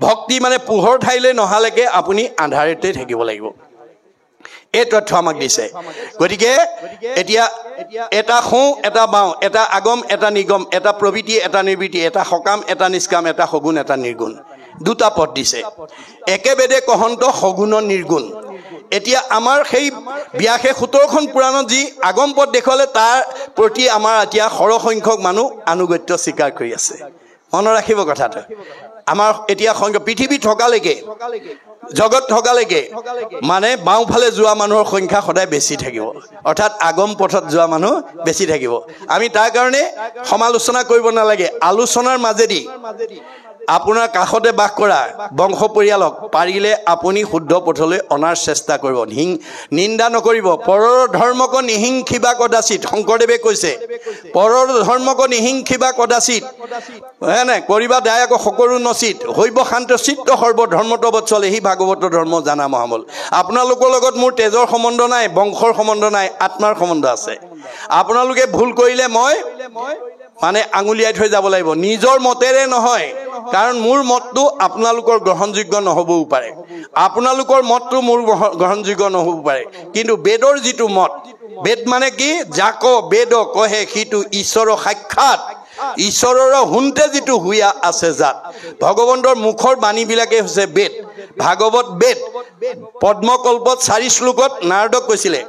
ভক্তি মানে পোহৰ ঠাইলৈ নহালৈকে আপুনি আন্ধাৰতে থাকিব লাগিব এই তথ্য আমাক দিছে গতিকে এতিয়া এটা খোঁ এটা বাওঁ এটা আগম এটা নিগম এটা প্ৰবৃত্তি এটা নিবৃত্তি এটা সকাম এটা নিষ্কাম এটা সগুণ এটা নিৰ্গুণ দুটা পদ দিছে একেবেদে কহন্ত সগুণ নিৰ্গুণ এতিয়া আমাৰ সেই 17খন পুৰাণত যি আগম পদ দেখুৱালে তাৰ প্ৰতি আমাৰ এতিয়া সৰহসংখ্যক মানুহ আনুগত্য স্বীকাৰ কৰি আছে মনত ৰাখিব কথাটো আমাৰ এতিয়া পৃথিৱী থকালৈকে জগত থকালৈকে মানে বাওঁফালে যোৱা মানুহৰ সংখ্যা সদায় বেছি থাকিব অৰ্থাৎ আগম পথত যোৱা মানুহ বেছি থাকিব আমি তাৰ কাৰণে সমালোচনা কৰিব নালাগে আলোচনাৰ মাজেদি আপোনাৰ কাষতে বাস কৰা বংশ পৰিয়ালক পাৰিলে আপুনি শুদ্ধ পথলৈ অনাৰ চেষ্টা কৰিব নিন্দা নকৰিব পৰৰ ধৰ্মক নিহিংসিবা কদাচিত শংকৰদেৱে কৈছে পৰৰ ধৰ্মক নিহিংসিবা কদাচিত হয়নে কৰিবা দায়াক সকলো নচিত হৈব শান্ত চিত্ত সৰ্ব ধৰ্মত বৎসলে সি ভাগৱত ধৰ্ম জানা মহামল আপোনালোকৰ লগত মোৰ তেজৰ সম্বন্ধ নাই বংশৰ সম্বন্ধ নাই আত্মাৰ সম্বন্ধ আছে আপোনালোকে ভুল কৰিলে মই মানে আঙুলিয়াই থৈ যাব লাগিব নিজৰ মতেৰে নহয় কাৰণ মোৰ মতটো আপোনালোকৰ গ্ৰহণযোগ্য নহবও পাৰে আপোনালোকৰ মতটো মোৰ গ্ৰহণযোগ্য নহবও পাৰে কিন্তু বেদৰ যিটো মত বেদ মানে কি যাক বেদ কহে সিটো ঈশ্বৰৰ সাক্ষাৎ ঈশ্বৰৰ হুন্তে যিটো হুয়া আছে জাত ভগৱন্তৰ মুখৰ বাণীবিলাকে হৈছে বেদ ভাগৱত বেদ পদ্মকল্পত 4 শ্লোকত নাৰদক কৈছিলে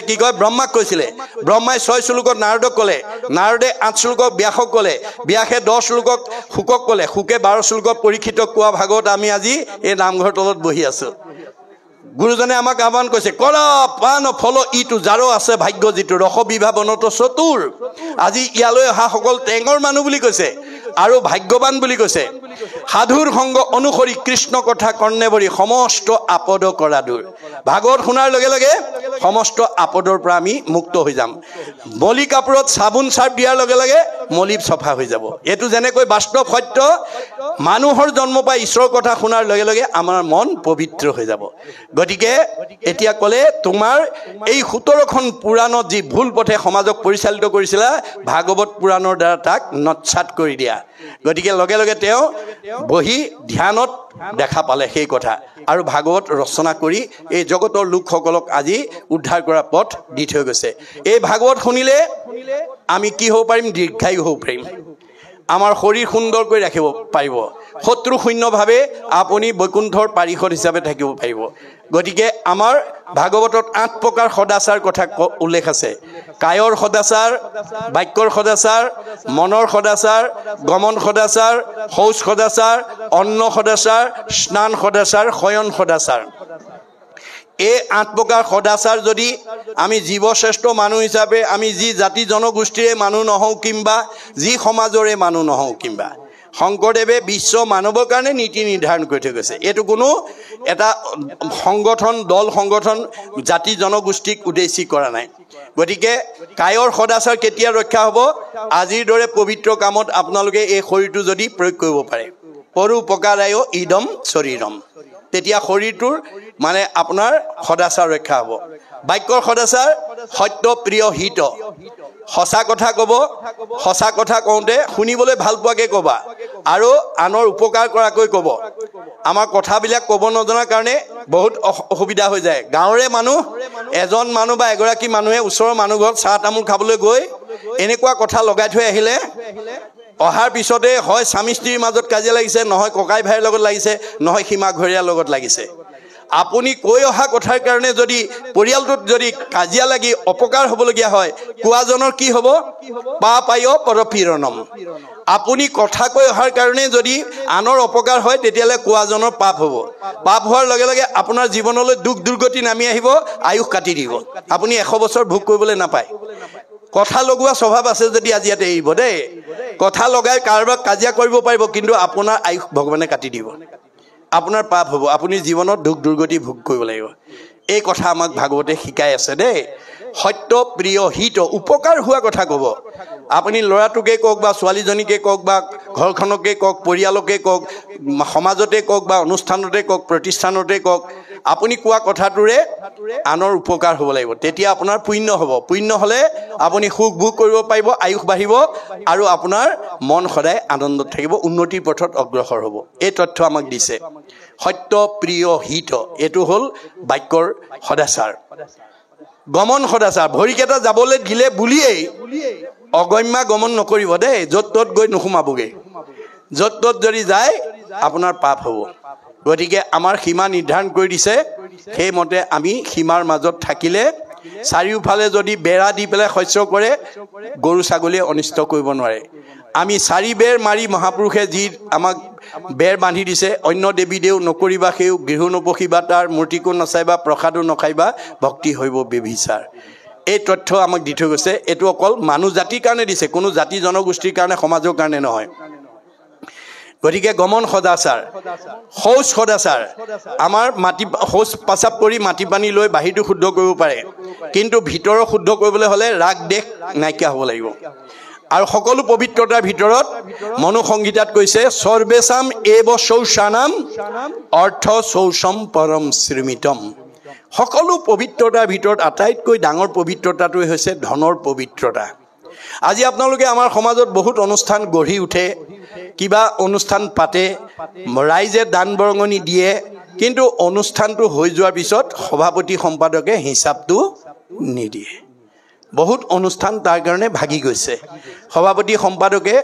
কি কয় ব্ৰহ্মাক কৈছিলে ব্ৰহ্মাই 6 শ্লোকত নাৰদক ক'লে নাৰদে 8 শ্লোকক ব্যাসক ক'লে ব্যাসে 10 শ্লোকক শুকক ক'লে শুকে 12 শ্লোকক পৰীক্ষিতক কোৱা ভাগৱত আমি আজি এই নামঘৰ তলত বহি আছো গুৰুজনে আমাক আহ্বান কৰিছে কৰা পান ফল ইটো যাৰো আছে ভাগ্য যিটো ৰস বিভাৱনত চতুৰ আজি ইয়ালৈ অহা সকল টেঙৰ মানুহ বুলি কৈছে আৰু ভাগ্যৱান বুলি কৈছে সাধুৰ সংগ অনুসৰি কৃষ্ণ কথা কৰ্ণেবৰি সমস্ত আপদ কৰা দূৰ ভাগৱত শুনাৰ লগে লগে সমস্ত আপদৰ পৰা আমি মুক্ত হৈ যাম মলি কাপোৰত চাবোন চাৰ্ফ দিয়াৰ লগে লগে মলি চফা হৈ যাব এইটো যেনেকৈ বাস্তৱ সত্য মানুহৰ জন্ম পাই ঈশ্বৰৰ কথা শুনাৰ লগে লগে আমাৰ মন পবিত্ৰ হৈ যাব গতিকে এতিয়া ক'লে তোমাৰ এই 17খন পুৰাণত যি ভুল পথে সমাজক পৰিচালিত কৰিছিলা ভাগৱত পুৰাণৰ দ্বাৰা তাক নৎসাত কৰি দিয়া গতিকে লগে লগে তেওঁ বহি ধ্যানত দেখা পালে সেই কথা আৰু ভাগৱত ৰচনা কৰি এই জগতৰ লোকসকলক আজি উদ্ধাৰ কৰা পথ দি থৈ গৈছে এই ভাগৱত শুনিলে আমি কি হ'ব পাৰিম দীৰ্ঘায়ু হ'ব পাৰিম আমাৰ শৰীৰ সুন্দৰ কৰি ৰাখিব পাৰিব শত্ৰু শূন্যভাৱে আপুনি বৈকুণ্ঠৰ পাৰিষদ হিচাপে থাকিব পাৰিব গতিকে আমাৰ ভাগৱতত 8 প্ৰকাৰ সদাচাৰ কথা উল্লেখ আছে কায়ৰ সদাচাৰ বাক্যৰ সদাচাৰ মনৰ সদাচাৰ গমন সদাচাৰ শৌচ সদাচাৰ অন্ন সদাচাৰ স্নান সদাচাৰ শয়ন সদাচাৰ এই 8 প্ৰকাৰ সদাচাৰ যদি আমি জীৱশ্ৰেষ্ঠ মানুহ হিচাপে আমি যি জাতি জনগোষ্ঠীৰে মানুহ নহওঁ কিংবা যি সমাজৰে মানুহ নহওঁ কিংবা শংকৰদেৱে বিশ্ব মানৱৰ কাৰণে নীতি নিৰ্ধাৰণ কৰি থৈ গৈছে এইটো কোনো এটা সংগঠন দল সংগঠন জাতি জনগোষ্ঠীক উদ্দেশ্যি কৰা নাই গতিকে কায়ৰ সদাচাৰ কেতিয়া ৰক্ষা হ'ব আজিৰ দৰে পবিত্ৰ কামত আপোনালোকে এই শৰীৰটো যদি প্ৰয়োগ কৰিব পাৰে পৰোপকাৰায় ইদম শৰীৰম তেতিয়া শৰীৰটোৰ মানে আপোনাৰ সদাচাৰ ৰক্ষা হ'ব বাক্যৰ সদাচাৰ সত্য প্ৰিয় হিত সঁচা কথা ক'ব সঁচা কথা কওঁতে শুনিবলৈ ভাল পোৱাকৈ ক'বা আৰু আনৰ উপকাৰ কৰাকৈ ক'ব আমাৰ কথাবিলাক ক'ব নজনাৰ কাৰণে বহুত অসুবিধা হৈ যায় গাঁৱৰে মানুহ এজন মানুহ বা এগৰাকী মানুহে ওচৰৰ মানুহ ঘৰত চাহ তামোল খাবলৈ গৈ এনেকুৱা কথা লগাই থৈ আহিলে অহাৰ পিছতে হয় স্বামী স্ত্ৰীৰ মাজত কাজিয়া লাগিছে নহয় ককাই ভাইৰ লগত লাগিছে নহয় সীমা ঘৰীয়াৰ লগত লাগিছে আপুনি কৈ অহা কথাৰ কাৰণে যদি পৰিয়ালটোত যদি কাজিয়া লাগি অপকাৰ হ'বলগীয়া হয় কোৱাজনৰ কি হ'ব পাপায় পৰপীড়নম আপুনি কথা কৈ অহাৰ কাৰণে যদি আনৰ অপকাৰ হয় তেতিয়ালে কোৱাজনৰ পাপ হ'ব পাপ হোৱাৰ লগে লগে আপোনাৰ জীৱনলৈ দুখ দুৰ্গতি নামি আহিব আয়ুস কাটি দিব আপুনি 100 বছৰ ভোগ কৰিবলৈ নাপায় কথা লগোৱা স্বভাৱ আছে যদি আজি ইয়াতে এৰিব দেই কথা লগাই কাৰোবাক কাজিয়া কৰিব পাৰিব কিন্তু আপোনাৰ আয়ুস ভগৱানে কাটি দিব আপোনাৰ পাপ হ'ব আপুনি জীৱনত দুখ দুৰ্গতি ভোগ কৰিব লাগিব এই কথা আমাক ভাগৱতে শিকাই আছে দেই সত্য প্ৰিয় হিত উপকাৰ হোৱা কথা ক'ব আপুনি ল'ৰাটোকে কওক বা ছোৱালীজনীকে কওক বা ঘৰখনকে কওক পৰিয়ালকে কওক সমাজতে কওক বা অনুষ্ঠানতে কওক প্ৰতিষ্ঠানতে কওক আপুনি কোৱা কথাটোৰে আনৰ উপকাৰ হ'ব লাগিব তেতিয়া আপোনাৰ পুণ্য হ'ব পুণ্য হ'লে আপুনি সুখ ভোগ কৰিব পাৰিব আয়ুস বাঢ়িব আৰু আপোনাৰ মন সদায় আনন্দত থাকিব উন্নতিৰ পথত অগ্ৰসৰ হ'ব এই তথ্য আমাক দিছে সত্য প্ৰিয় হিত এইটো হ'ল বাক্যৰ সদাচাৰ গমন সদাচাৰ ভৰিকেইটা যাবলৈ দিলে বুলিয়েই অগম্যা গমন নকৰিব দেই য'ত ত'ত গৈ নোসোমাবগৈ য'ত ত'ত যদি যায় আপোনাৰ পাপ হ'ব গতিকে আমাৰ সীমা নিৰ্ধাৰণ কৰি দিছে সেইমতে আমি সীমাৰ মাজত থাকিলে চাৰিওফালে যদি বেৰা দি পেলাই শস্য কৰে গৰু ছাগলীয়ে অনিষ্ট কৰিব নোৱাৰে আমি চাৰি বেৰ মাৰি মহাপুৰুষে যি আমাক বেৰ বান্ধি দিছে অন্য দেৱী দেও নকৰিবা সেই গৃহ নপশিবা তাৰ মূৰ্তিকো নচাইবা প্ৰসাদো নখাইবা ভক্তি হৈব বেভিচাৰ এই তথ্য আমাক দি থৈ গৈছে এইটো অকল মানুহ জাতিৰ কাৰণে দিছে কোনো জাতি জনগোষ্ঠীৰ কাৰণে সমাজৰ কাৰণে নহয় গতিকে গমন সদাচাৰ শৌচ সদাচাৰ আমাৰ মাটি শৌচ পাচাপ কৰি মাটি পানী লৈ বাহিৰটো শুদ্ধ কৰিব পাৰে কিন্তু ভিতৰৰ শুদ্ধ কৰিবলৈ হ'লে ৰাগ দেশ নাইকিয়া হ'ব লাগিব আৰু সকলো পবিত্ৰতাৰ ভিতৰত মনুসংগীতাত কৈছে সৰ্বেশাম এব শৌচানাম অৰ্থ শৌচম পৰম শ্ৰীমিতম সকলো পবিত্ৰতাৰ ভিতৰত আটাইতকৈ ডাঙৰ পবিত্ৰতাটোৱে হৈছে ধনৰ পবিত্ৰতা আজি আপোনালোকে আমাৰ সমাজত বহুত অনুষ্ঠান গঢ়ি উঠে কিবা অনুষ্ঠান পাতে ৰাইজে দান বৰঙণি দিয়ে কিন্তু অনুষ্ঠানটো হৈ যোৱাৰ পিছত সভাপতি সম্পাদকে হিচাপটো নিদিয়ে বহুত অনুষ্ঠান তাৰ কাৰণে ভাগি গৈছে সভাপতি সম্পাদকে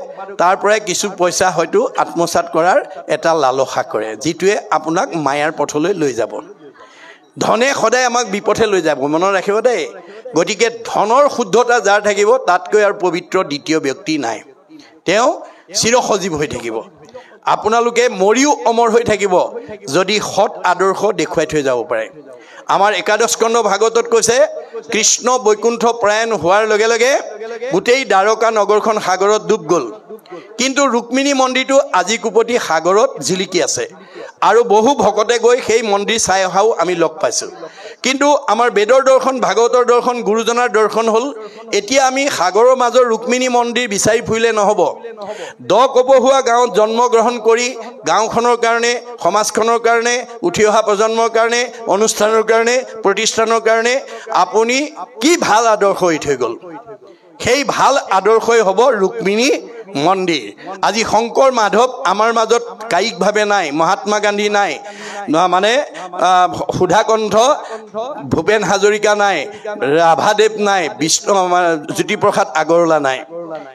তাৰ পৰাই কিছু পইচা হয়তো আত্মসাৎ কৰাৰ এটা লালসা কৰে যিটোৱে আপোনাক মায়াৰ পথলৈ লৈ যাব ধনে সদায় আমাক বিপথে লৈ যাব মনত ৰাখিব দেই গতিকে ধনৰ শুদ্ধতা যাৰ থাকিব তাতকৈ আৰু পবিত্ৰ দ্বিতীয় ব্যক্তি নাই তেওঁ চিৰসজীৱ হৈ থাকিব আপোনালোকে মৰিও অমৰ হৈ থাকিব যদি সৎ আদৰ্শ দেখুৱাই থৈ যাব পাৰে আমাৰ একাদশ স্কন্ধ ভাগৱতত কৈছে কৃষ্ণ বৈকুণ্ঠ প্ৰায়ণ হোৱাৰ লগে লগে গোটেই দ্বাৰকা নগৰখন সাগৰত ডুব গ'ল কিন্তু ৰুক্মিণী মন্দিৰটো আজি কুপতি সাগৰত জিলিকি আছে আৰু বহু ভকতে গৈ সেই মন্দিৰ চাই অহাও আমি লগ পাইছোঁ কিন্তু আমাৰ বেদৰ দৰ্শন ভাগৱতৰ দৰ্শন গুৰুজনাৰ দৰ্শন হ'ল এতিয়া আমি সাগৰৰ মাজৰ ৰুক্মিণী মন্দিৰ বিচাৰি ফুৰিলে নহ'ব দ কপহুৱা গাঁৱত জন্মগ্ৰহণ কৰি গাঁওখনৰ কাৰণে সমাজখনৰ কাৰণে উঠি অহা প্ৰজন্মৰ কাৰণে অনুষ্ঠানৰ কাৰণে প্ৰতিষ্ঠানৰ কাৰণে আপুনি কি ভাল আদৰ্শ হৈ থৈ গ'ল সেই ভাল আদৰ্শই হ'ব ৰুক্মিণী মন্দিৰ আজি শংকৰ মাধৱ আমাৰ মাজত কায়িকভাৱে নাই মহাত্মা গান্ধী নাই মানে সুধাকণ্ঠ ভূপেন হাজৰিকা নাই ৰাভাদেৱ নাই জ্যোতিপ্ৰসাদ আগৰৱালা নাই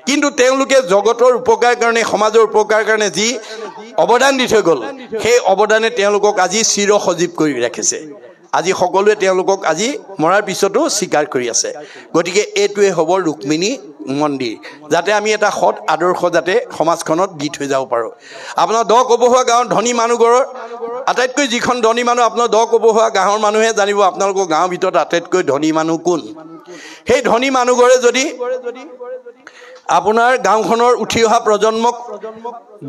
কিন্তু তেওঁলোকে জগতৰ উপকাৰ কাৰণে সমাজৰ উপকাৰ কাৰণে যি অৱদান দি থৈ গ'ল সেই অৱদানে তেওঁলোকক আজি চিৰসজীৱ কৰি ৰাখিছে আজি সকলোৱে তেওঁলোকক আজি মৰাৰ পিছতো স্বীকাৰ কৰি আছে গতিকে এইটোৱে হ'ব ৰুক্মিণী মন্দিৰ যাতে আমি এটা সৎ আদৰ্শ যাতে সমাজখনত দি থৈ যাব পাৰোঁ আপোনাৰ দ কপহুৱা গাঁৱৰ ধনী মানুহঘৰৰ আটাইতকৈ যিখন ধনী মানুহ আপোনাৰ দ কপহুৱা গাঁৱৰ মানুহে জানিব আপোনালোকৰ গাঁৱৰ ভিতৰত আটাইতকৈ ধনী মানুহ কোন সেই ধনী মানুহঘৰে যদি আপোনাৰ গাঁওখনৰ উঠি অহা প্ৰজন্মক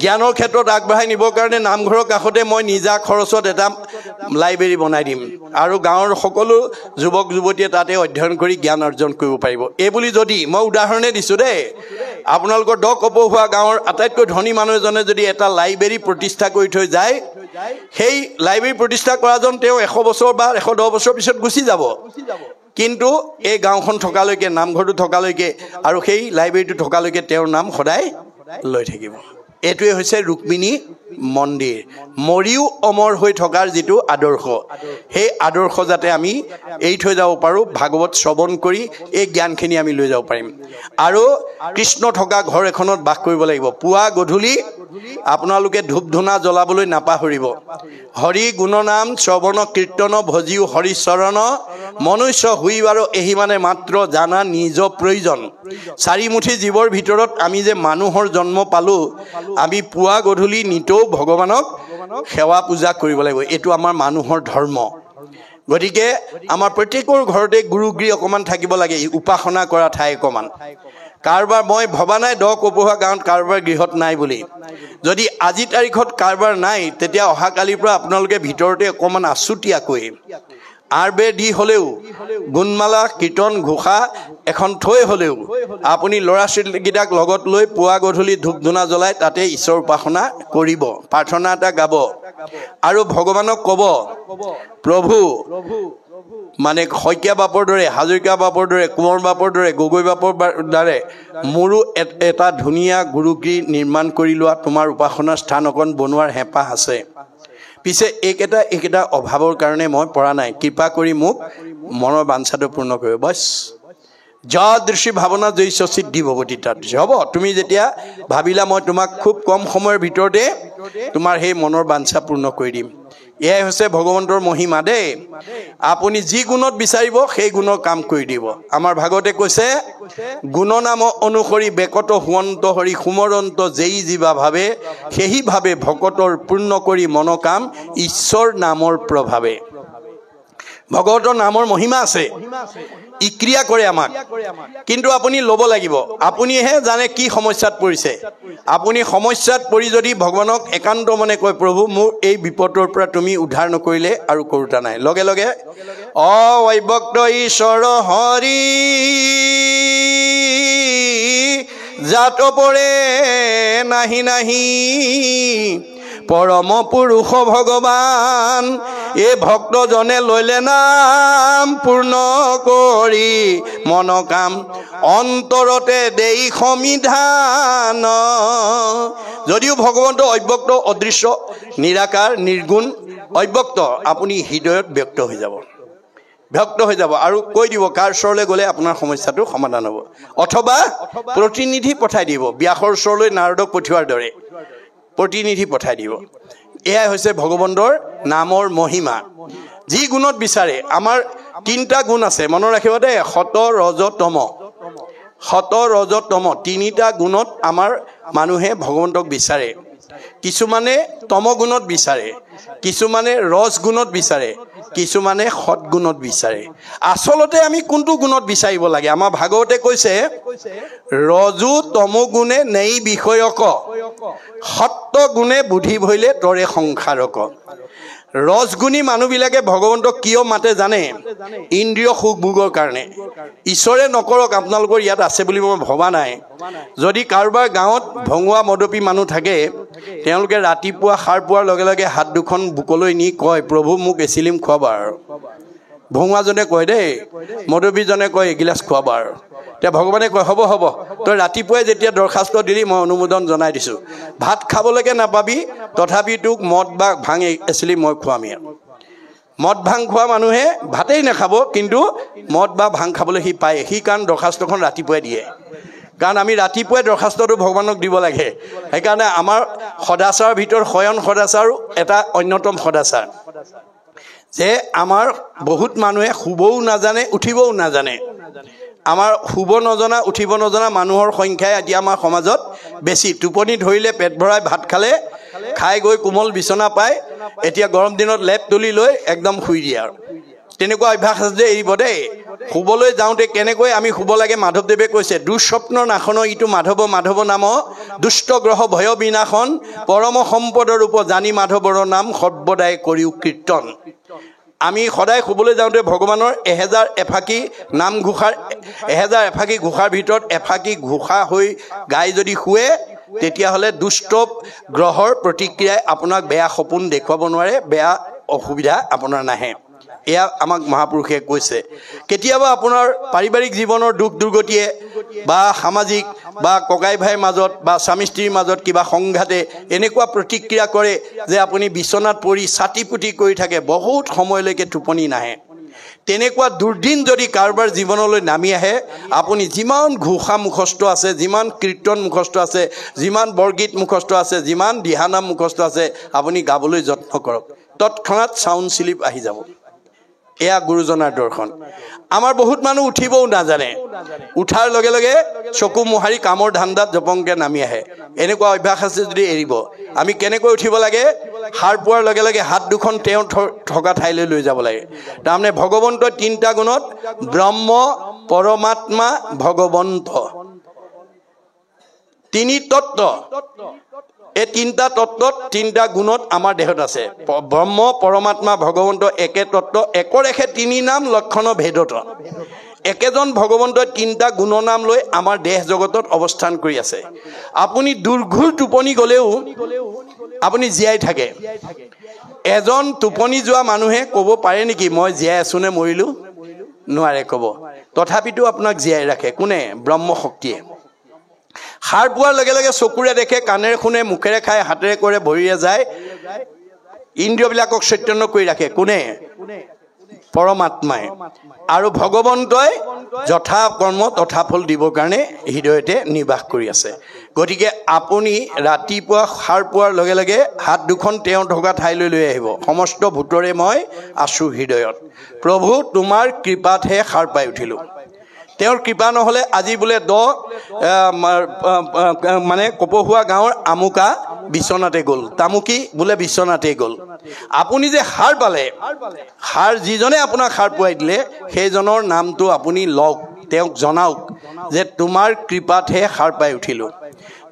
জ্ঞানৰ ক্ষেত্ৰত আগবঢ়াই নিবৰ কাৰণে নামঘৰৰ কাষতে মই নিজা খৰচত এটা লাইব্ৰেৰী বনাই দিম আৰু গাঁৱৰ সকলো যুৱক যুৱতীয়ে তাতে অধ্যয়ন কৰি জ্ঞান অৰ্জন কৰিব পাৰিব এইবুলি যদি মই উদাহৰণে দিছোঁ দেই আপোনালোকৰ দ কপহুৱা গাঁৱৰ আটাইতকৈ ধনী মানুহ এজনে যদি এটা লাইব্ৰেৰী প্ৰতিষ্ঠা কৰি থৈ যায় সেই লাইব্ৰেৰী প্ৰতিষ্ঠা কৰাজন তেওঁ 100 বছৰ বা 110 বছৰ পিছত গুচি যাব কিন্তু এই গাঁওখন থকালৈকে নামঘৰটো থকালৈকে আৰু সেই লাইব্ৰেৰীটো থকালৈকে তেওঁৰ নাম সদায় লৈ থাকিব এইটোৱে হৈছে ৰুক্মিণী মন্দিৰ মৰিও অমৰ হৈ থকাৰ যিটো আদৰ্শ সেই আদৰ্শ যাতে আমি এৰি থৈ যাব পাৰোঁ ভাগৱত শ্ৰৱণ কৰি এই জ্ঞানখিনি আমি লৈ যাব পাৰিম আৰু কৃষ্ণ থকা ঘৰ এখনত বাস কৰিব লাগিব পুৱা গধূলি আপোনালোকে ধূপ ধূনা জ্বলাবলৈ নাপাহৰিব হৰি গুণনাম শ্ৰৱণ কীৰ্তন ভজিও হৰিচৰণ মনুষ্য হুই বাৰু এহি মানে মাত্ৰ জানা নিজ প্ৰয়োজন চাৰিমুঠি জীৱৰ ভিতৰত আমি যে মানুহৰ জন্ম পালোঁ আমি পুৱা গধূলি নিতৌ ভগৱানক সেৱা পূজা কৰিব লাগিব এইটো আমাৰ মানুহৰ ধৰ্ম গতিকে আমাৰ প্ৰত্যেকৰ ঘৰতে গুৰুগৃহ অকণমান থাকিব লাগে উপাসনা কৰা ঠাই অকণমান কাৰোবাৰ মই ভবা নাই দ কপহুৱা গাঁৱত কাৰোবাৰ গৃহত নাই বুলি যদি আজি তাৰিখত কাৰোবাৰ নাই তেতিয়া অহাকালিৰ পৰা আপোনালোকে ভিতৰতে অকণমান আছুতীয়াকৈ আৰবে দি হ'লেও গুণমালা কীৰ্তন ঘোষা এখন থৈ হ'লেও আপুনি ল'ৰা ছোৱালীকেইটাক লগত লৈ পুৱা গধূলি ধূপ ধূনা জ্বলাই তাতে ঈশ্বৰ উপাসনা কৰিব, প্ৰাৰ্থনা এটা গাব আৰু ভগৱানক ক'ব, প্ৰভু মানে শইকীয়া বাপৰ দৰে, হাজৰিকা বাপৰ দৰে, কোঁৱৰ বাপৰ দৰে, গগৈ বাপৰ দৰে মোৰো এটা ধুনীয়া গুৰুগৃহ নিৰ্মাণ কৰি লোৱা, তোমাৰ উপাসনাৰ স্থান অকণ বনোৱাৰ হেঁপাহ আছে। পিছে এইকেইটা অভাৱৰ কাৰণে মই পৰা নাই, কৃপা কৰি মোক মনৰ বাঞ্ছাটো পূৰ্ণ কৰিব। বছ যদৃশী ভাৱনা জয়িষ্য সিদ্ধি ভৱতি তাদৃশী। হ'ব, তুমি যেতিয়া ভাবিলা মই তোমাক খুব কম সময়ৰ ভিতৰতে তোমাৰ সেই মনৰ বাঞ্ছা পূৰ্ণ কৰি দিম। এয়াই হৈছে ভগৱন্তৰ মহিমা দেই। আপুনি যি গুণত বিচাৰিব সেই গুণৰ কাম কৰি দিব। আমাৰ ভাগৱতে কৈছে, গুণ নাম অনুসৰি বেকত হুৱন্ত হৰি সুমৰন্ত যেই জীৱা ভাৱে, সেই ভাৱে ভকতৰ পূৰ্ণ কৰি মনকাম ঈশ্বৰ নামৰ প্ৰভাৱে। ভগৱতৰ নামৰ মহিমা আছে, ই ক্ৰিয়া কৰে আমাক, কিন্তু আপুনি ল'ব লাগিব। আপুনিহে জানে কি সমস্যাত পৰিছে। আপুনি সমস্যাত পৰি যদি ভগৱানক একান্ত মনে কয়, প্ৰভু মোৰ এই বিপদৰ পৰা তুমি উদ্ধাৰ নকৰিলে আৰু কৰোতা নাই, লগে লগে অব্যক্ত ঈশ্বৰ হৰি জাত পৰে নাহি নাহি, পৰম পুৰুষ ভগৱান এই ভক্তজনে লৈলে নাম, পূৰ্ণ কৰি মনকাম অন্তৰতে দেই সমিধান। যদিও ভগৱন্ত অব্যক্ত, অদৃশ্য, নিৰাকাৰ, নিৰ্গুণ, অব্যক্ত, আপুনি হৃদয়ত ব্যক্ত হৈ যাব, আৰু কৈ দিব কাৰ ওচৰলৈ গ'লে আপোনাৰ সমস্যাটো সমাধান হ'ব। অথবা প্ৰতিনিধি পঠাই দিব, ব্যাসৰ ওচৰলৈ নাৰদক পঠিওৱাৰ দৰে প্ৰতিনিধি পঠাই দিব। এয়াই হৈছে ভগৱন্তৰ নামৰ মহিমা। যি গুণত বিচাৰে, আমাৰ 3টা গুণ আছে, মনত ৰাখিব দেই, সত ৰজ তম। সত ৰজ তম 3টা গুণত আমাৰ মানুহে ভগৱন্তক বিচাৰে। কিছুমানে তম গুণত বিচাৰে, কিছুমানে ৰজ গুণত বিচাৰে, কিছুমানে সৎ গুণত বিচাৰে। আচলতে আমি কোনটো গুণত বিচাৰিব লাগে? আমাৰ ভাগৱতে কৈছে, ৰজু তমো গুণে নেই বিষয়ক, সত্য গুণে বুদ্ধি ভৈলে তৰে সংসাৰক। ৰজগুণী মানুহবিলাকে ভগৱন্তক কিয় মাতে জানে? ইন্দ্ৰিয় সুখ ভোগৰ কাৰণে। ঈশ্বৰে নকৰক, আপোনালোকৰ ইয়াত আছে বুলি মই ভবা নাই। যদি কাৰোবাৰ গাঁৱত ভঙুৱা মদপী মানুহ থাকে, তেওঁলোকে ৰাতিপুৱা সাৰ পোৱাৰ লগে লগে হাত দুখন বুকলৈ নি কয়, প্ৰভু মোক এচিলিম খুৱাবা। আৰু ভঙুৱাজনে কয় দেই, মদপীজনে কয় এগিলাচ খুৱাবা। আৰু এতিয়া ভগৱানে কয়, হ'ব হ'ব, তই ৰাতিপুৱাই যেতিয়া দৰখাস্ত দিলি মই অনুমোদন জনাই দিছোঁ, ভাত খাবলৈকে নাপাবি, তথাপি তোক মদ বা ভাং এচিলি মই খুৱামেই। মদ ভাং খোৱা মানুহে ভাতেই নাখাব, কিন্তু মদ বা ভাং খাবলৈ সি পায়, সি কাৰণ দৰখাস্তখন ৰাতিপুৱাই দিয়ে। কাৰণ আমি ৰাতিপুৱাই দৰখাস্তটো ভগৱানক দিব লাগে। সেইকাৰণে আমাৰ সদাচাৰৰ ভিতৰত শয়ন সদাচাৰো এটা অন্যতম সদাচাৰ, যে আমাৰ বহুত মানুহে শুবও নাজানে, উঠিবও নাজানে। আমাৰ শুব নজনা, উঠিব নজনা মানুহৰ সংখ্যাই এতিয়া আমাৰ সমাজত বেছি। টোপনি ধৰিলে পেট ভৰাই ভাত খালে, খাই গৈ কোমল বিচনা পায়, এতিয়া গৰম দিনত লেপ তুলি লৈ একদম শুই দিয়ে। আৰু তেনেকুৱা অভ্যাস আছে যে এৰিব দেই। শুবলৈ যাওঁতে কেনেকৈ আমি শুব লাগে মাধৱদেৱে কৈছে, দুঃস্বপ্নৰ নাশন ইটো মাধৱ মাধৱ নাম, দুষ্ট গ্ৰহ ভয় বিনাশন, পৰম সম্পদৰ ৰূপ জানি মাধৱৰ নাম, সৰ্বদাই কৰিও কীৰ্তন। আমি সদায় শুবলৈ যাওঁতে ভগৱানৰ 1000 এফাকি নাম ঘোষাৰ, 1000 এফাকি ঘোষাৰ ভিতৰত এফাকি ঘোষা হৈ গাই যদি শুৱে, তেতিয়াহ'লে দুষ্ট গ্ৰহৰ প্ৰতিক্ৰিয়াই আপোনাক বেয়া সপোন দেখুৱাব নোৱাৰে, বেয়া অসুবিধা আপোনাৰ নাহে। এয়া আমাক মহাপুৰুষে কৈছে। কেতিয়াবা আপোনাৰ পাৰিবাৰিক জীৱনৰ দুখ দুৰ্গতিয়ে বা সামাজিক বা ককাই ভাইৰ মাজত বা স্বামী স্ত্ৰীৰ মাজত কিবা সংঘাতে এনেকুৱা প্ৰতিক্ৰিয়া কৰে যে আপুনি বিচনাত পৰি ছাতি পুতি কৰি থাকে, বহুত সময়লৈকে টোপনি নাহে। তেনেকুৱা দুৰ্দিন যদি কাৰোবাৰ জীৱনলৈ নামি আহে, আপুনি যিমান ঘোষা মুখস্থ আছে, যিমান কীৰ্তন মুখস্থ আছে, যিমান বৰগীত মুখস্থ আছে, যিমান দিহানাম মুখস্থ আছে, আপুনি গাবলৈ যত্ন কৰক, তৎক্ষণাৎ চাউণ্ড স্লিপ আহি যাব। এয়া গুৰুজনাৰ দৰ্শন। আমাৰ বহুত মানুহ উঠিবও নাজানে, উঠাৰ লগে লগে চকু মোহাৰি কামৰ ধান্দাত জপংকে নামি আহে। এনেকুৱা অভ্যাস আছে যদি এৰিব। আমি কেনেকৈ উঠিব লাগে? সাৰ পোৱাৰ লগে লগে হাত দুখন তেওঁ থকা ঠাইলৈ লৈ যাব লাগে। তাৰমানে ভগৱন্তৰ 3টা গুণত, ব্ৰহ্ম, পৰমাত্মা, ভগৱন্ত, 3 তত্ত্ব। এই তিনিটা তত্ত্বত তিনিটা গুণত আমাৰ দেহত আছে ব্ৰহ্ম পৰমাত্মা ভগৱন্ত একে তত্ত্ব একৰ একে তিনি নাম লক্ষণ ভেদত একেজন ভগৱন্তই তিনিটা গুণনাম লৈ আমাৰ দেহ জগতত অৱস্থান কৰি আছে আপুনি দুৰ্ঘূৰ টোপনি গলেও আপুনি জীয়াই থাকে এজন টোপনি যোৱা মানুহে ক'ব পাৰে নেকি মই জীয়াই আছো নে মৰিলো নোৱাৰে ক'ব তথাপিতো আপোনাক জীয়াই ৰাখে কোনে ব্ৰহ্ম শক্তিয়ে সাৰ পোৱাৰ লগে লগে চকুৰে দেখে কাণেৰে শুনে মুখেৰে খায় হাতেৰে কৰে ভৰিৰে যায় ইন্দ্ৰিয়বিলাকক চৈতন্য কৰি ৰাখে কোনে পৰমাত্মাই আৰু ভগৱন্তই যথা কৰ্ম তথা ফল দিবৰ কাৰণে হৃদয়তে নিবাস কৰি আছে গতিকে আপুনি ৰাতিপুৱা সাৰ পোৱাৰ লগে লগে হাত দুখন তেওঁ থকা ঠাইলৈ লৈ আহিব সমস্ত ভূতৰে মই আছো হৃদয়ত প্ৰভু তোমাৰ কৃপাতহে সাৰ পাই উঠিলোঁ তেওঁৰ কৃপা নহ'লে আজি বোলে মানে কপহুৱা গাঁৱৰ আমুকা বিচনাতে গ'ল তামুকি বোলে বিচনাতে গ'ল আপুনি যে সাৰ পালে সাৰ যিজনে আপোনাক সাৰ পুৱাই দিলে সেইজনৰ নামটো আপুনি লওক তেওঁক জনাওক যে তোমাৰ কৃপাতহে সাৰ পাই উঠিলোঁ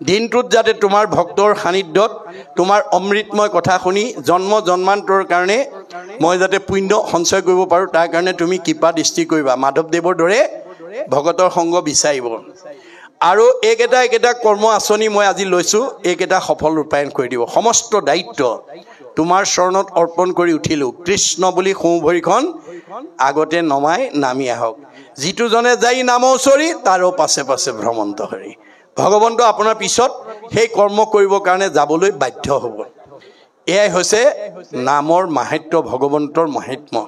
দিনটোত যাতে তোমাৰ ভক্তৰ সান্নিধ্যত তোমাৰ অমৃতময় কথা শুনি জন্ম জন্মান্তৰ কাৰণে মই যাতে পুণ্য সঞ্চয় কৰিব পাৰোঁ তাৰ কাৰণে তুমি কৃপা দৃষ্টি কৰিবা মাধৱদেৱৰ দৰে ভগতৰ সংগ বিচাৰিব আৰু এইকেইটা কৰ্ম আঁচনি মই আজি লৈছোঁ এইকেইটা সফল ৰূপায়ণ কৰি দিব সমস্ত দায়িত্ব তোমাৰ চৰণত অৰ্পণ কৰি উঠিলোঁ কৃষ্ণ বুলি সোঁ ভৰিখন আগতে নমাই নামি আহক যিটো জনে যাই নামৌচৰি তাৰো পাছে পাছে ভ্ৰমন্ত হৰি ভগৱন্ত আপোনাৰ পিছত সেই কৰ্ম কৰিবৰ কাৰণে যাবলৈ বাধ্য হ'ব এয়াই হৈছে নামৰ মাহাত্ম্য ভগৱন্তৰ মাহাত্ম্য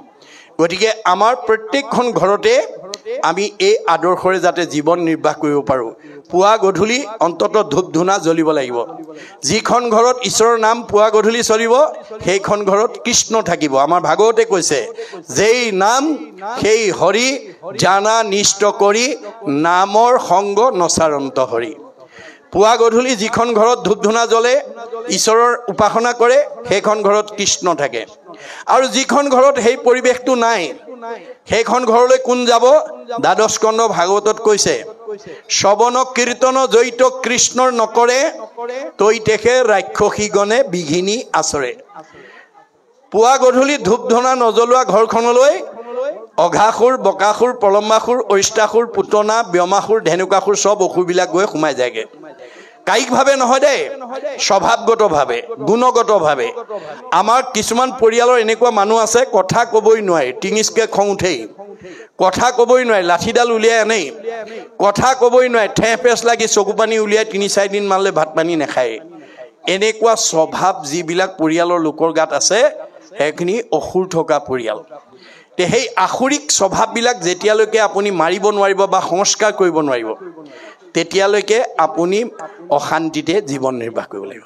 গতিকে আমাৰ প্ৰত্যেকখন ঘৰতে আমি এই আদৰ্শৰে যাতে জীৱন নিৰ্বাহ কৰিব পাৰোঁ পুৱা গধূলি অন্ততঃ ধূপ ধূনা জ্বলিব লাগিব যিখন ঘৰত ঈশ্বৰৰ নাম পুৱা গধূলি চলিব সেইখন ঘৰত কৃষ্ণ থাকিব আমাৰ ভাগৱতে কৈছে যেই নাম সেই হৰি জানা নিষ্ট কৰি নামৰ সংগ নচাৰন্ত হৰি পুৱা গধূলি যিখন ঘৰত ধূপ ধূনা জ্বলে ঈশ্বৰৰ উপাসনা কৰে সেইখন ঘৰত কৃষ্ণ থাকে আৰু যিখন ঘৰত সেই পৰিৱেশটো নাই সেইখন ঘৰলৈ কোন যাব দ্বাদশ স্কন্ধ ভাগৱতত কৈছে শ্ৰৱণ কীৰ্তন জড়িত কৃষ্ণৰ নকৰে তৈতেখে ৰাক্ষসীগণে বিঘিনী আচৰে পুৱা গধূলি ধূপ ধূনা নজ্বলোৱা ঘৰখনলৈ অঘাসুৰ বকাসুৰ প্ৰলম্বাসুৰ অৰিষ্টাসুৰ পুতনা ব্যমাসুৰ ধেনুকাসুৰ চব অসুৰবিলাক গৈ সোমাই যায়গে কায়িকভাৱে নহয় দেই স্বভাৱগতভাৱে গুণগতভাৱে আমাৰ কিছুমান পৰিয়ালৰ এনেকুৱা মানুহ আছে কথা ক'বই নোৱাৰে টিঙিচকে খং উঠেই কথা ক'বই নোৱাৰে লাঠিডাল উলিয়াই আনেই কথা ক'বই নোৱাৰে ঠেহ পেচ লাগি চকু পানী উলিয়াই ৩-৪ দিন মানলৈ ভাত পানী নাখায় এনেকুৱা স্বভাৱ যিবিলাক পৰিয়ালৰ লোকৰ গাত আছে সেইখিনি অসুৰ থকা পৰিয়াল সেই আসুৰিক স্বভাৱবিলাক যেতিয়ালৈকে আপুনি মাৰিব নোৱাৰিব বা সংস্কাৰ কৰিব নোৱাৰিব তেতিয়ালৈকে আপুনি অশান্তিতে জীৱন নিৰ্বাহ কৰিব লাগিব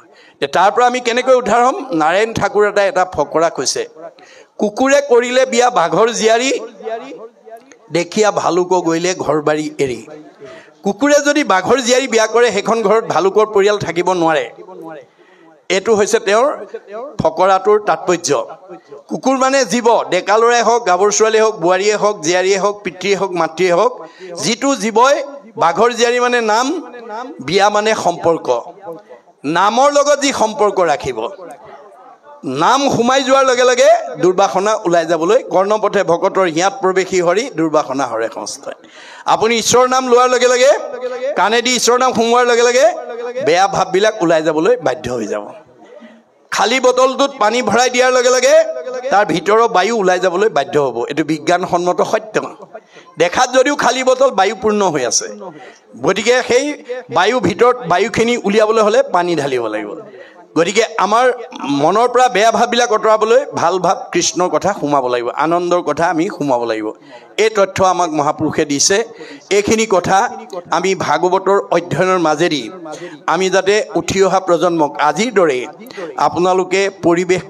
তাৰ পৰা আমি কেনেকৈ উদ্ধাৰ হ'ম নাৰায়ণ ঠাকুৰ এটা ফকৰা কৈছে কুকুৰে কৰিলে বিয়া বাঘৰ জীয়াৰী দেখিয়া ভালুক গ'লে ঘৰ বাৰী এৰি কুকুৰে যদি বাঘৰ জীয়াৰী বিয়া কৰে সেইখন ঘৰত ভালুকৰ পৰিয়াল থাকিব নোৱাৰে এইটো হৈছে তেওঁৰ ফকৰাটোৰ তাৎপৰ্য কুকুৰ মানে জীৱ ডেকা ল'ৰাই হওক গাভৰু ছোৱালীয়ে হওক বোৱাৰীয়ে হওক জীয়াৰীয়ে হওক পিতৃয়ে হওক মাতৃয়ে হওক যিটো জীৱই বাঘৰ জীয়াৰী মানে নাম বিয়া মানে সম্পৰ্ক নামৰ লগত যি সম্পৰ্ক ৰাখিব নাম সোমাই যোৱাৰ লগে লগে দুৰ্বাসনা ওলাই যাবলৈ কৰ্ণপথে ভকতৰ হিয়াত প্ৰৱেশী হৰি দুৰ্বাসনা হৰে সংস্থাই আপুনি ঈশ্বৰৰ নাম লোৱাৰ লগে লগে কাণেদি ঈশ্বৰৰ নাম সোমোৱাৰ লগে লগে বেয়া ভাৱবিলাক ওলাই যাবলৈ বাধ্য হৈ যাব খালী বটলটোত পানী ভৰাই দিয়াৰ লগে লগে তাৰ ভিতৰৰ বায়ু ওলাই যাবলৈ বাধ্য হ'ব এইটো বিজ্ঞানসন্মত সত্য দেখাত যদিও খালী বটল বায়ুপূৰ্ণ হৈ আছে গতিকে সেই বায়ু ভিতৰত বায়ুখিনি উলিয়াবলৈ হ'লে পানী ঢালিব লাগিব গতিকে আমাৰ মনৰ পৰা বেয়া ভাৱবিলাক আঁতৰাবলৈ ভাল ভাৱ কৃষ্ণৰ কথা সোমাব লাগিব আনন্দৰ কথা আমি সোমাব লাগিব এই তথ্য আমাক মহাপুৰুষে দিছে এইখিনি কথা আমি ভাগৱতৰ অধ্যয়নৰ মাজেদি আমি যাতে উঠি অহা প্ৰজন্মক আজিৰ দৰে আপোনালোকে পৰিৱেশ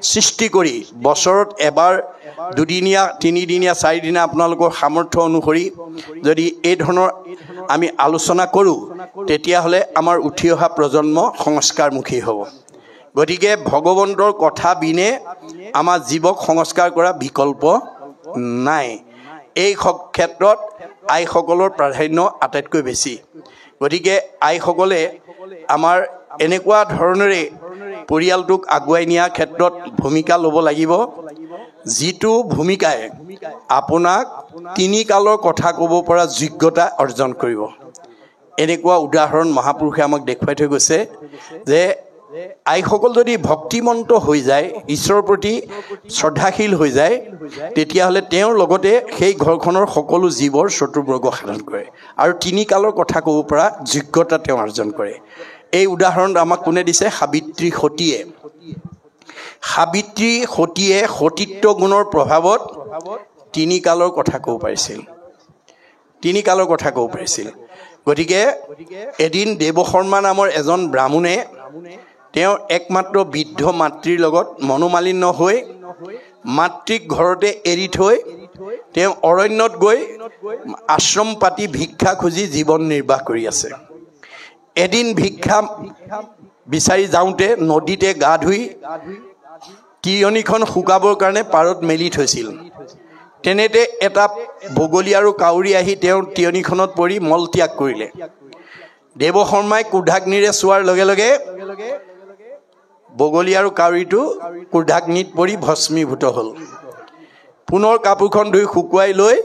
সৃষ্টি কৰি বছৰত এবাৰ দুদিনীয়া তিনিদিনীয়া চাৰিদিনীয়া আপোনালোকৰ সামৰ্থ্য অনুসৰি যদি এই ধৰণৰ আমি আলোচনা কৰোঁ তেতিয়াহ'লে আমাৰ উঠি অহা প্ৰজন্ম সংস্কাৰমুখী হ'ব গতিকে ভগৱন্তৰ কথা বিনে আমাৰ জীৱক সংস্কাৰ কৰা বিকল্প নাই এই ক্ষেত্ৰত আইসকলৰ প্ৰাধান্য আটাইতকৈ বেছি গতিকে আইসকলে আমাৰ এনেকুৱা ধৰণেৰে পৰিয়ালটোক আগুৱাই নিয়াৰ ক্ষেত্ৰত ভূমিকা ল'ব লাগিব, যিটো ভূমিকাই আপোনাক তিনি কালৰ কথা ক'ব পৰা যোগ্যতা অৰ্জন কৰিব। এনেকুৱা উদাহৰণ মহাপুৰুষে আমাক দেখুৱাই থৈ গৈছে যে আইসকল যদি ভক্তিমন্ত হৈ যায়, ঈশ্বৰৰ প্ৰতি শ্ৰদ্ধাশীল হৈ যায়, তেতিয়াহ'লে তেওঁৰ লগতে সেই ঘৰখনৰ সকলো জীৱৰ চতুৰ্বৰ্গ সাধন কৰে আৰু তিনি কালৰ কথা ক'ব পৰা যোগ্যতা তেওঁ অৰ্জন কৰে। এই উদাহৰণ আমাক কোনে দিছে? সাবিত্ৰী সতীয়ে। সাবিত্ৰী সতীয়ে সতীত্ব গুণৰ প্ৰভাৱত তিনি কালৰ কথা ক'ব পাৰিছিল, তিনি কালৰ কথা ক'ব পাৰিছিল। গতিকে এদিন দেৱশৰ্মা নামৰ এজন ব্ৰাহ্মণে তেওঁৰ একমাত্ৰ বৃদ্ধ মাতৃৰ লগত মনোমালিন্য হৈ মাতৃক ঘৰতে এৰি থৈ তেওঁ অৰণ্যত গৈ আশ্ৰম পাতি ভিক্ষা খুজি জীৱন নিৰ্বাহ কৰি আছে। এদিন ভিক্ষা বিচাৰি যাওঁতে নদীতে গা ধুই তিয়নিখন শুকাবৰ কাৰণে পাৰত মেলি থৈছিল। তেনেতে এটা বগলী আৰু কাউৰী আহি তেওঁৰ তিয়নিখনত পৰি মল ত্যাগ কৰিলে। দেৱশৰ্মাই ক্ৰোধাগ্নিৰে চোৱাৰ লগে লগে বগলী আৰু কাউৰীটো ক্ৰোধাগ্নিত পৰি ভস্মীভূত হ'ল। পুনৰ কাপোৰখন ধুই শুকুৱাই লৈ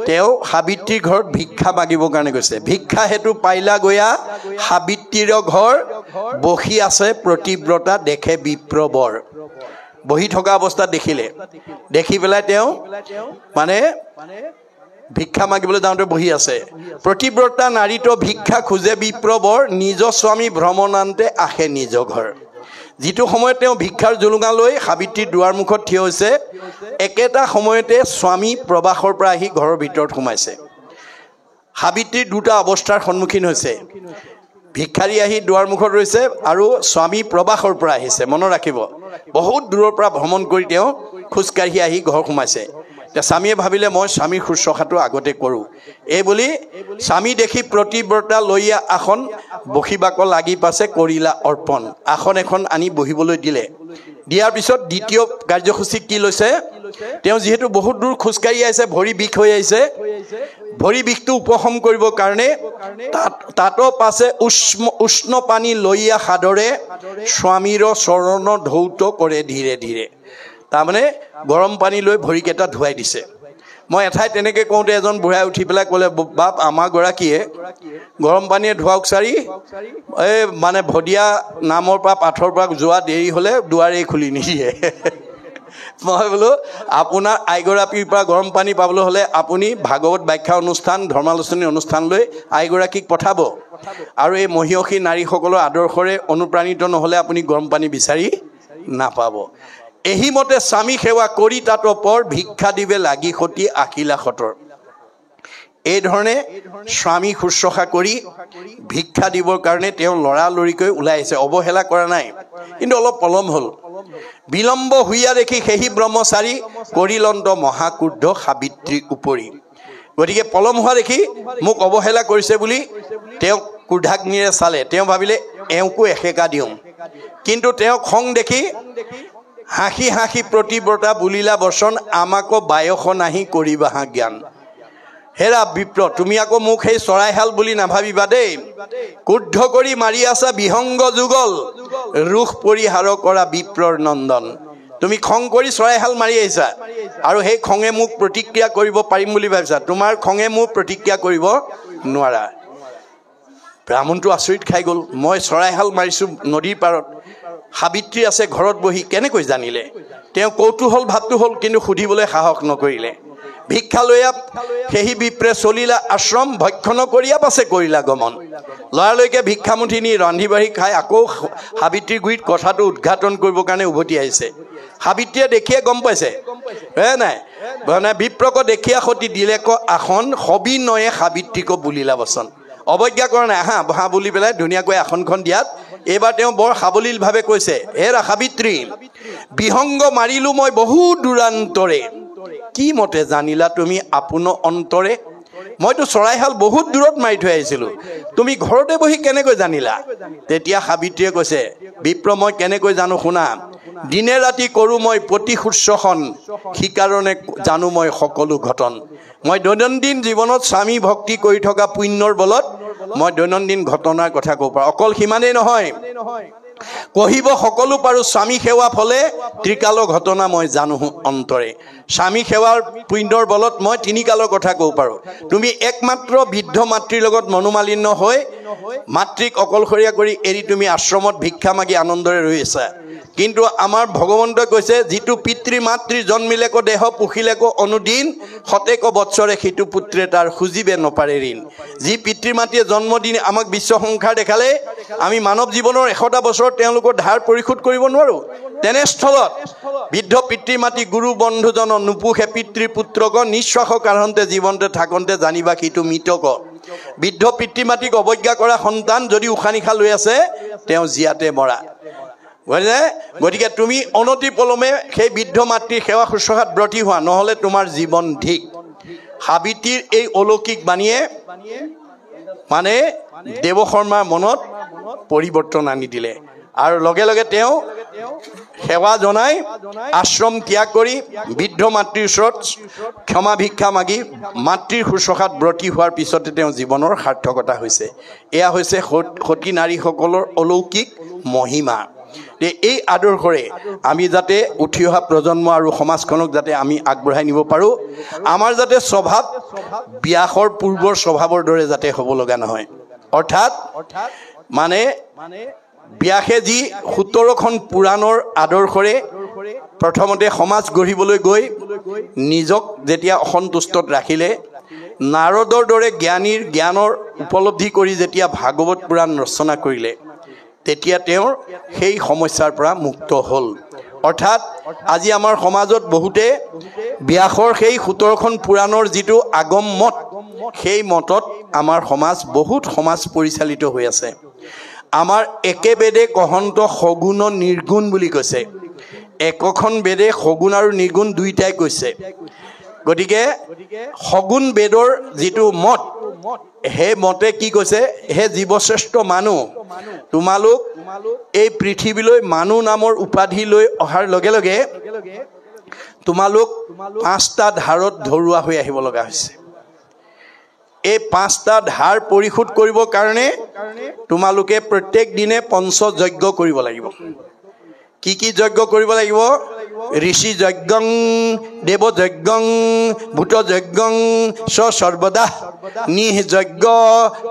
তেওঁ সাবিত্ৰীৰ ঘৰত ভিক্ষা মাগিবৰ কাৰণে গৈছে। ভিক্ষা হেতু পাইলা গয়া সাবিত্ৰীৰ ঘৰ, বহি আছে প্ৰতিব্ৰতা দেখে বিপ্ৰবৰ। বহি থকা অৱস্থাত দেখিলে, দেখি পেলাই তেওঁ মানে ভিক্ষা মাগিবলৈ যাওঁতে বহি আছে। প্ৰতিব্ৰতা নাৰীত ভিক্ষা খোজে বিপ্ৰবৰ, নিজ স্বামী ভ্ৰমণান্তে আহে নিজ ঘৰ। যিটো সময়ত তেওঁ ভিক্ষাৰ জুলুঙা লৈ সাবিত্ৰীৰ দুৱাৰ মুখত থিয় হৈছে, একেটা সময়তে স্বামী প্ৰবাসৰ পৰা আহি ঘৰৰ ভিতৰত সোমাইছে। সাবিত্ৰীৰ দুটা অৱস্থাৰ সন্মুখীন হৈছে, ভিক্ষাৰী আহি দুৱাৰ মুখত ৰৈছে আৰু স্বামী প্ৰবাসৰ পৰা আহিছে। মনত ৰাখিব, বহুত দূৰৰ পৰা ভ্ৰমণ কৰি তেওঁ খোজকাঢ়ি আহি ঘৰ সোমাইছে। এতিয়া স্বামীয়ে ভাবিলে মই স্বামীৰ শুশ্ৰূষাটো আগতে কৰোঁ, এই বুলি স্বামী দেখি প্ৰতিব্ৰতা লৈয়া আসন বহিবাক লাগি পাছে কৰিলা অৰ্পণ। আসন এখন আনি বহিবলৈ দিলে। দিয়াৰ পিছত দ্বিতীয় কাৰ্যসূচী কি লৈছে? তেওঁ যিহেতু বহুত দূৰ খোজকাঢ়ি আহিছে, ভৰি বিষ হৈ আহিছে, ভৰি বিষটো উপশম কৰিবৰ কাৰণে তাতো পাছে উষ্ণ পানী লৈয়া সাদৰে স্বামীৰ চৰণ ধৌত কৰে ধীৰে ধীৰে। তাৰমানে গৰম পানী লৈ ভৰিকেইটা ধুৱাই দিছে। মই এঠাইত তেনেকৈ কওঁতে এজন বুঢ়াই উঠি পেলাই ক'লে, বাপ আমাৰ গৰাকীয়ে গৰম পানীয়ে ধোৱাওক চাৰি, এই মানে ভদিয়া নামৰ পৰা পাথৰ পৰা যোৱা দেৰি হ'লে দুৱাৰেই খুলি নিদিয়ে। মই বোলো আপোনাৰ আইগৰাকীৰ পৰা গৰম পানী পাবলৈ হ'লে আপুনি ভাগৱত ব্যাখ্যা অনুষ্ঠান, ধৰ্মালোচনী অনুষ্ঠান লৈ আইগৰাকীক পঠাব, আৰু এই মহিয়সী নাৰীসকলৰ আদৰ্শৰে অনুপ্ৰাণিত নহ'লে আপুনি গৰম পানী বিচাৰি নাপাব। এহিমতে স্বামী সেৱা কৰি তাত পৰ, ভিক্ষা দিবে লাগি সতী আখিলা সতৰ। এই ধৰণে স্বামী শুশ্ৰূষা কৰি ভিক্ষা দিবৰ কাৰণে তেওঁ লৰালৰিকৈ ওলাই আহিছে, অৱহেলা কৰা নাই। কিন্তু অলপ পলম হ'ল। বিলম্ব হৈয়া দেখি সেহি ব্ৰহ্মচাৰী, কৰিলন্ত মহাক্ৰুদ্ধ সাবিত্ৰীৰ উপৰি। গতিকে পলম হোৱা দেখি মোক অৱহেলা কৰিছে বুলি তেওঁ ক্ৰোধাগ্নিৰে চালে। তেওঁ ভাবিলে এওঁকো এসেকা দিওঁ, কিন্তু তেওঁ খং দেখি হাঁহি হাঁহি প্ৰতিব্ৰতা বুলিলা বচন, আমাকো বায়স নাহি কৰিবা হা জ্ঞান। হেৰা বিপ্ৰ, তুমি আকৌ মোক সেই চৰাইহাল বুলি নাভাবিবা দেই। ক্ৰুদ্ধ কৰি মাৰি আছা বিহংগ যুগল, ৰোষ পৰিহাৰ কৰা বিপ্ৰৰ নন্দন। তুমি খং কৰি চৰাইহাল মাৰি আহিছা আৰু সেই খঙে মোক প্ৰতিক্ৰিয়া কৰিব পাৰিম বুলি ভাবিছা। তোমাৰ খঙে মোক প্ৰতিক্ৰিয়া কৰিব নোৱাৰা। ব্ৰাহ্মণটো আচৰিত খাই গ'ল, মই চৰাইহাল মাৰিছোঁ নদীৰ পাৰত, সাবিত্ৰী আছে ঘৰত বহি, কেনেকৈ জানিলে? তেওঁ কৌতূহল ভাৱটো হ'ল, কিন্তু সুধিবলৈ সাহস নকৰিলে। ভিক্ষা লৈয়া সেহি বিপ্ৰে চলিলা আশ্ৰম, ভক্ষণ কৰিয়া পাছে কৰিলা গমন। লৰালৈকে ভিক্ষামুঠি নি ৰান্ধি বাঢ়ি খাই আকৌ সাবিত্ৰীৰ গুৰিত কথাটো উদঘাটন কৰিবৰ কাৰণে উভতি আহিছে। সাবিত্ৰীয়ে দেখিয়ে গম পাইছে, নাই মানে বিপ্ৰক দেখিয়া সতী দিলে ক আসন, সবিনয়ে সাবিত্ৰীক বুলিলা বচন। অৱজ্ঞা কৰা নাই, আহা বহা বুলি পেলাই ধুনীয়াকৈ আসনখন দিয়াত এইবাৰ তেওঁ বৰ সাৱলীলভাৱে কৈছে, হেৰা সাবিত্ৰী, বিহংগ মাৰিলো মই বহু দূৰান্তৰে, কি মতে জানিলা তুমি আপোন অন্তৰে? মইতো চৰাইহাল বহুত দূৰত মাৰি থৈ আহিছিলোঁ, তুমি ঘৰতে বহি কেনেকৈ জানিলা? তেতিয়া সাবিত্ৰীয়ে কৈছে, বিপ্ৰ মই কেনেকৈ জানো শুনা, দিনে ৰাতি কৰোঁ মই প্ৰতি শুশ্ৰূষণ, সিকাৰণে জানো মই সকলো ঘটন। মই দৈনন্দিন জীৱনত স্বামী ভক্তি কৰি থকা পুণ্যৰ বলত মই দৈনন্দিন ঘটনাৰ কথা ক'ব পাৰোঁ। অকল সিমানেই নহয়, কহিব সকলো পাৰোঁ স্বামী সেৱা ফলে ত্ৰিকালৰ ঘটনা মই জানো অন্তৰে। স্বামী সেৱাৰ পুণ্যৰ বলত মই তিনিকালৰ কথা ক'ব পাৰোঁ। তুমি একমাত্ৰ বৃদ্ধ মাতৃৰ লগত মনোমালিন্য হৈ মাতৃক অকলশৰীয়া কৰি এৰি তুমি আশ্ৰমত ভিক্ষা মাগি আনন্দৰে ৰৈ আছা। কিন্তু আমাৰ ভগৱন্তই কৈছে, যিটো পিতৃ মাতৃ জন্মিলেকো দেহ পুখিলেকো অনুদিন, সতেক বৎসৰে সিটো পুত্ৰে তাৰ খুজিবে নপাৰে ঋণ। যি পিতৃ মাতৃয়ে জন্ম দি আমাক বিশ্ব সংসাৰ দেখালে, আমি মানৱ জীৱনৰ 100টা বছৰ তেওঁলোকৰ ধাৰ পৰিশোধ কৰিব নোৱাৰোঁ। তেনেস্থলত বৃদ্ধ পিতৃ মাতৃ গুৰু বন্ধুজন নুপুষে পিতৃ পুত্ৰক, নিশ্বাস কাৰণতে জীৱনতে থাকোঁতে জানিবা সিটো মৃতক। বৃদ্ধ পিতৃ মাতৃক অৱজ্ঞা কৰা সন্তান যদি উশাহ নিশাহ লৈ আছে, তেওঁ জীয়াতে মৰা। গতিকে তুমি অনতি পলমে সেই বৃদ্ধ মাতৃৰ সেৱা শুশ্ৰূষাত ব্ৰতী হোৱা, নহ'লে তোমাৰ জীৱন ধিক। সাবিত্ৰীৰ এই অলৌকিক বাণীয়ে মানে দেৱ শৰ্মাৰ মনত পৰিৱৰ্তন আনি দিলে, আৰু লগে লগে তেওঁ সেৱা জনাই আশ্ৰম ত্যাগ কৰি বৃদ্ধ মাতৃৰ ওচৰত ক্ষমা ভিক্ষা মাগি মাতৃৰ শুশ্ৰূষাত ব্ৰতী হোৱাৰ পিছতে তেওঁ জীৱনৰ সাৰ্থকতা হৈছে। এয়া হৈছে সতী নাৰীসকলৰ অলৌকিক মহিমা। এই আদৰ্শৰে আমি যাতে উঠি অহা প্ৰজন্ম আৰু সমাজখনক যাতে আমি আগবঢ়াই নিব পাৰোঁ, আমাৰ যাতে স্বভাৱ ব্যাসৰ পূৰ্বৰ স্বভাৱৰ দৰে যাতে হ'ব লগা নহয়। অৰ্থাৎ মানে ব্যাসে যি 17খন পুৰাণৰ আদৰ্শৰে প্ৰথমতে সমাজ গঢ়িবলৈ গৈ নিজক যেতিয়া অসন্তুষ্টত ৰাখিলে, নাৰদৰ দৰে জ্ঞানীৰ জ্ঞানৰ উপলব্ধি কৰি যেতিয়া ভাগৱত পুৰাণ ৰচনা কৰিলে, তেতিয়া তেওঁৰ সেই সমস্যাৰ পৰা মুক্ত হ'ল। অৰ্থাৎ আজি আমাৰ সমাজত বহুতে ব্যাসৰ সেই 17খন পুৰাণৰ যিটো আগম মত, সেই মতত আমাৰ সমাজ পৰিচালিত হৈ আছে। আমাৰ একে বেদে কহন্ত সগুণ নিৰ্গুণ বুলি কৈছে। একোখন বেদে সগুণ আৰু নিৰ্গুণ দুইটাই কৈছে। গতিকে সগুণ বেদৰ যিটো মত, সেই মতে কি কৈছে, হে জীৱশ্ৰেষ্ঠ মানুহ, তোমালোক এই পৃথিৱীলৈ মানুহ নামৰ উপাধি লৈ অহাৰ লগে লগে তোমালোক 5টা ধাৰত ধৰুৱা হৈ আহিব লগা হৈছে। এই 5টা ধাৰ পৰিশোধ কৰিবৰ কাৰণে তোমালোকে প্ৰত্যেক দিনে পঞ্চযজ্ঞ কৰিব লাগিব। কি কি যজ্ঞ কৰিব লাগিব? ঋষি যজ্ঞং, দেৱ যজ্ঞং, ভূত যজ্ঞং, সৰ্বদা নিযজ্ঞ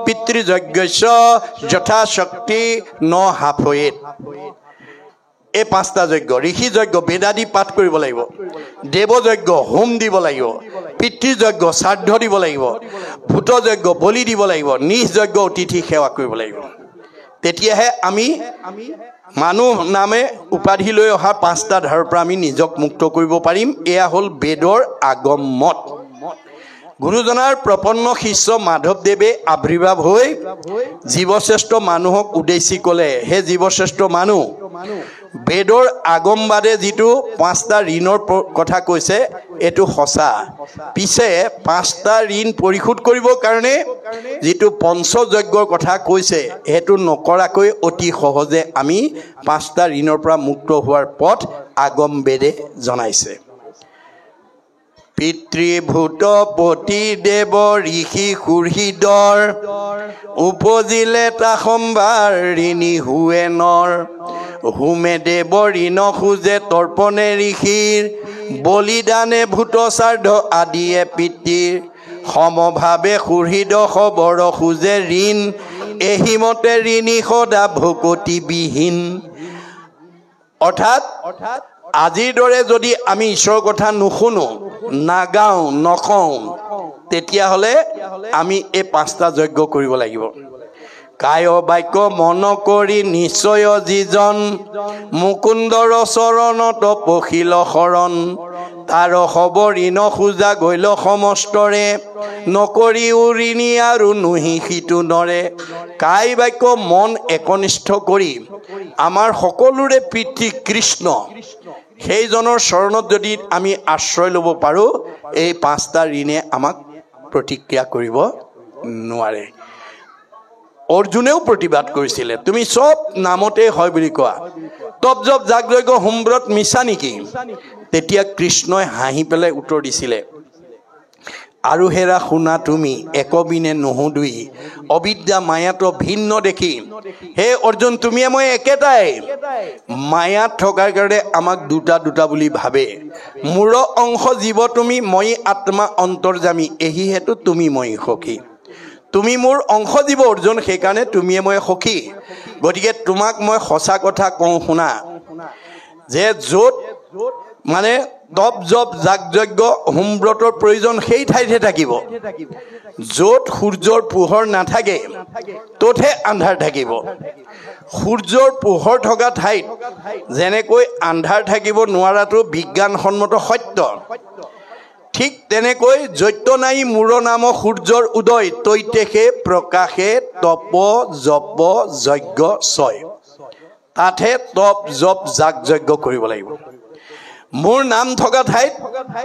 পিতৃযজ্ঞস্য যথাশক্তি ন হাফয়েত। এই 5টা যজ্ঞ, ঋষি যজ্ঞ বেদাদি পাঠ কৰিব লাগিব, দেৱযজ্ঞ হোম দিব লাগিব, পিতৃযজ্ঞ শ্ৰাদ্ধ দিব লাগিব, ভূত যজ্ঞ বলি দিব লাগিব, নিযজ্ঞ অতিথি সেৱা কৰিব লাগিব। তেতিয়াহে আমি মানুহ নামে উপাধি লৈ অহা 5টা ধাৰৰ পৰা আমি নিজক মুক্ত কৰিব পাৰিম। এয়া হ'ল বেদৰ আগম মত। গুৰুজনাৰ প্ৰপন্ন শিষ্য মাধৱদেৱে আৱিৰ্ভাৱ হৈ জীৱশ্ৰেষ্ঠ মানুহক উদ্দেশ্যি ক'লে, হে জীৱশ্ৰেষ্ঠ মানুহ, বেদৰ আগমবাদে যিটো 5টা ঋণৰ কথা কৈছে, এইটো সঁচা। পিছে 5টা ঋণ পৰিশোধ কৰিবৰ কাৰণে যিটো পঞ্চযজ্ঞৰ কথা কৈছে, সেইটো নকৰাকৈ অতি সহজে আমি 5টা ঋণৰ পৰা মুক্ত হোৱাৰ পথ আগম বেদে জনাইছে। পিতৃভূত পতি দেৱ ঋষি সুহৃদৰ, উপজিলে তা সম্ভাৰ ঋণী হুৱে নৰ। হোমে দেৱ ঋণ খোজে তৰ্পণে ঋষিৰ, বলিদানে ভূত শ্ৰাদ্ধ আদিয়ে পিতৃৰ। সমভাৱে সুহৃদ সবৰ খোজে ঋণ, এহিমতে ঋণী সদা ভকতিবিহীন। অৰ্থাৎ আজিৰ দৰে যদি আমি ঈশ্বৰৰ কথা নুশুনো, নাগাওঁ, নকওঁ, তেতিয়াহ'লে আমি এই 5টা যজ্ঞ কৰিব লাগিব। কায় বাক্য মন কৰি নিশ্চয় যিজন, মুকুন্দৰ চৰণত পখিল শৰণ। তাৰ হব ঋণ খোজা গৈল সমস্তৰে, নকৰিও ঋণী আৰু নুহি সিটো নৰে। কায় বাক্য মন একনিষ্ঠ কৰি আমাৰ সকলোৰে পিতৃ কৃষ্ণ, সেইজনৰ চৰণত যদি আমি আশ্ৰয় ল'ব পাৰোঁ, এই 5টা ঋণে আমাক প্ৰতিক্ৰিয়া কৰিব নোৱাৰে। অৰ্জুনেও প্ৰতিবাদ কৰিছিলে, তুমি চব নামতে হয় বুলি কোৱা, তপ জপ যাগ যজ্ঞ হোমব্ৰত মিছা নেকি? তেতিয়া কৃষ্ণই হাঁহি পেলাই উত্তৰ দিছিলে, আৰু হেৰা শুনা তুমি একবিনে নুহুদুই অবিদ্যা মায়াতো ভিন্ন দেখি হে অৰ্জুন তুমিয়ে মই একেটাই মায়াত থকাৰ কাৰণে আমাক দুটা দুটা বুলি ভাবে মোৰ অংশ জীৱ তুমি মই আত্মা অন্তৰ্যামী এহি হেতু তুমি মই সখী তুমি মোৰ অংশ জীৱ অৰ্জুন সেইকাৰণে তুমিয়ে মই সখী গতিকে তোমাক মই সঁচা কথা কওঁ শুনা যে য'ত মানে তপ জপ যাগ যজ্ঞ হোমব্ৰতৰ প্ৰয়োজন সেই ঠাইতে থাকিব য'ত সূৰ্যৰ পোহৰ নাথাকে ত'তহে আন্ধাৰ থাকিব সূৰ্যৰ পোহৰ থকা ঠাইত যেনেকৈ আন্ধাৰ থাকিব নোৱাৰাটো বিজ্ঞানসন্মত সত্য ঠিক তেনেকৈ যত্য নাই মূৰ নাম সূৰ্যৰ উদয় তৈতেষে প্ৰকাশে তপ জপ যজ্ঞ ছয় তাতহে তপ জপ যাগ যজ্ঞ কৰিব লাগিব মোৰ নাম থকা ঠাইত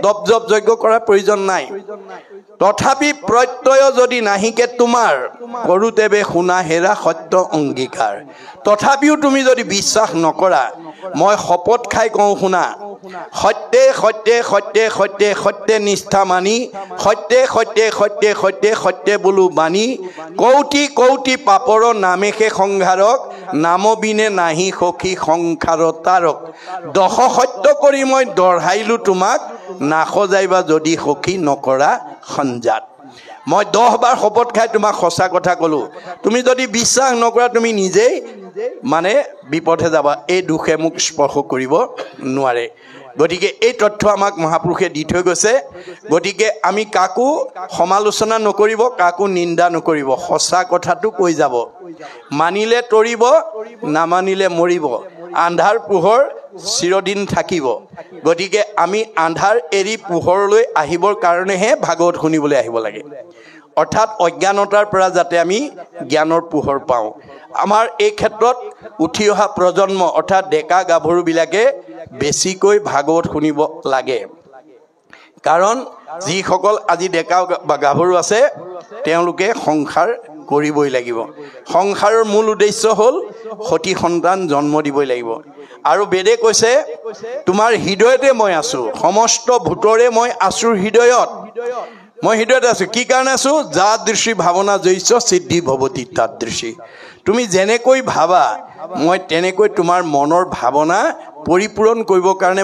তপ জপ যজ্ঞ কৰাৰ প্ৰয়োজন নাই তথাপি প্ৰত্যয় যদি নাহিকে তোমাৰ কৰোতেবে শুনা হেৰা সত্য অংগীকাৰ তথাপিও তুমি যদি বিশ্বাস নকৰা মই শপত খাই কওঁ শুনা সত্যে সত্যে সত্যে সত্যে সত্যে নিষ্ঠা মানি সত্যে সত্যে সত্যে সত্যে সত্যে বোলো বাণী কৌটি কৌটি পাপৰ নামেষে সংহাৰক নামবিনে নাহি সখী সংসাৰ তাৰক দশ সত্য কৰি মই দঢ়াইলো তোমাক নাসজাইবা যদি সখী নকৰা সঞ্জাত মই 10 বাৰ শপত খাই তোমাক সঁচা কথা ক'লো তুমি যদি বিশ্বাস নকৰা তুমি নিজেই মানে বিপথে যাবা এই দুখে মোক স্পৰ্শ কৰিব নোৱাৰে গতিকে এই তথ্য আমাক মহাপুৰুষে দি থৈ গৈছে গতিকে আমি কাকো সমালোচনা নকৰিব কাকো নিন্দা নকৰিব সঁচা কথাটো কৈ যাব মানিলে তৰিব নামানিলে মৰিব আন্ধাৰ পোহৰ চিৰদিন থাকিব গতিকে আমি আন্ধাৰ এৰি পোহৰলৈ আহিবৰ কাৰণেহে ভাগৱত শুনিবলৈ আহিব লাগে অৰ্থাৎ অজ্ঞানতাৰ পৰা যাতে আমি জ্ঞানৰ পোহৰ পাওঁ আমাৰ এই ক্ষেত্ৰত উঠি অহা প্ৰজন্ম অৰ্থাৎ ডেকা গাভৰুবিলাকে বেছিকৈ ভাগৱত শুনিব লাগে কাৰণ যিসকল আজি ডেকা বা গাভৰু আছে তেওঁলোকে সংসাৰ কৰিবই লাগিব সংসাৰৰ মূল উদ্দেশ্য হ'ল সতি সন্তান জন্ম দিবই লাগিব আৰু বেদে কৈছে তোমাৰ হৃদয়তে মই আছো সমস্ত ভূতৰে মই আছো হৃদয়ত মই হৃদয়ত আছো কি কাৰণে আছো যা দৃষ্টি ভাৱনা জৈস্য সিদ্ধি ভৱতি তাত দৃষ্টি তুমি যেনেকৈ ভাবা মই তেনেকৈ তোমাৰ মনৰ ভাৱনা পৰিপূৰণ কৰিবৰ কাৰণে